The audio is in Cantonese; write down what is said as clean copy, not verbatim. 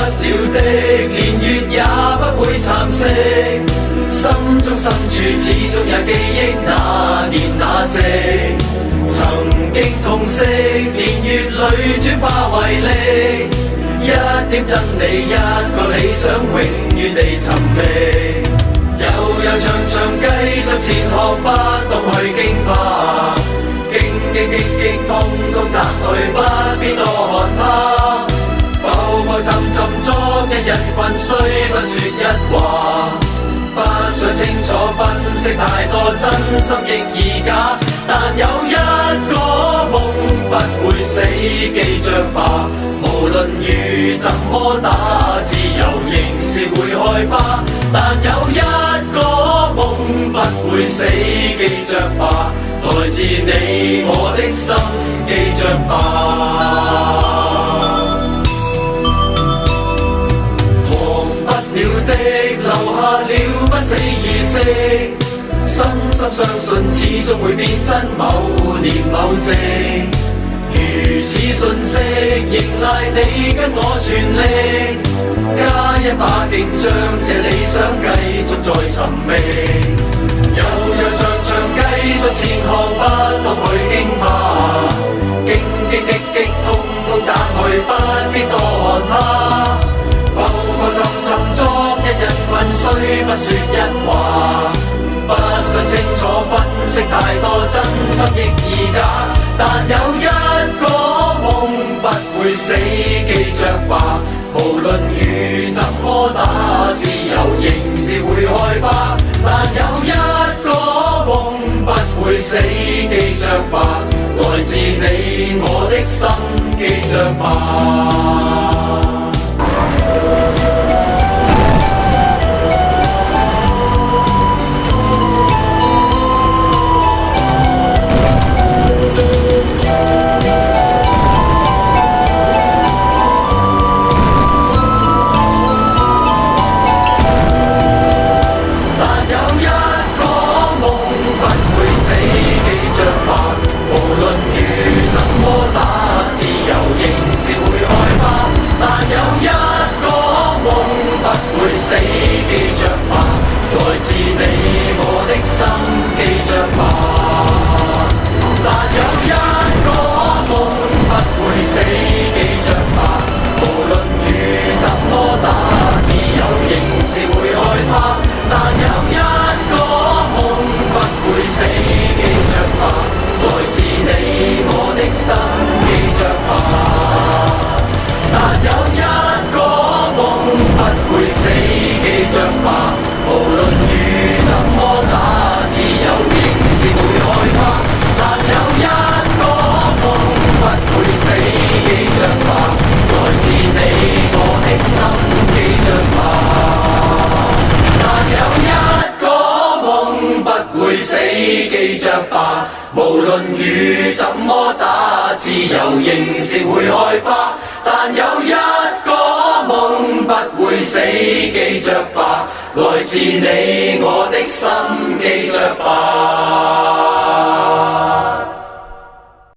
了的，年月也不會蠶食。心中深處始終也記憶那年那夕，曾經痛惜，年月裏轉化為力。一點真理，一個理想，永遠地尋覓。悠悠長長繼續前行，不動去驚怕。激通通擲去，不必多看他。浮沉沉作一人群，雖不說一話。不想清楚分析太多，真心亦易假。但有一個夢不會死，記着吧。無論雨怎麼打，自由仍是會開花。但有一個夢不會死，記着吧。來自你我的心，記着吧。忘不了的，留下了不死意識。深深相信，始終會變真，某年某夕。如此訊息，迎來你跟我全力，加一把勁，將這理想繼續再尋覓。悠悠長長繼續前行，不動去驚怕。激通通擲去，不必多看他。浮沉作一人群，雖不說一話。不想清楚分析太多，真心亦易假。但有一個夢不會死，記着吧。無論雨怎麼打，自由仍是會開花。但有一個夢不會死，記着吧。來自你我的心，記着吧。死記着吧，來自你我的心，記着吧。但有一個夢不會死，記着吧。無論雨怎麼打，自由仍是會開花。但有一個夢不會死，記着吧。來自你我的心，記着吧。但有一個夢不會死，記着吧。無論雨怎麼打，自由仍是會開花。但有一個夢不會死，記着吧。來自你我的心，記着吧。但有一個夢不會死，記着吧。無論雨怎麼打，自由仍是會開花。但有一個夢不會死，記着吧。來自你我的心，記着吧。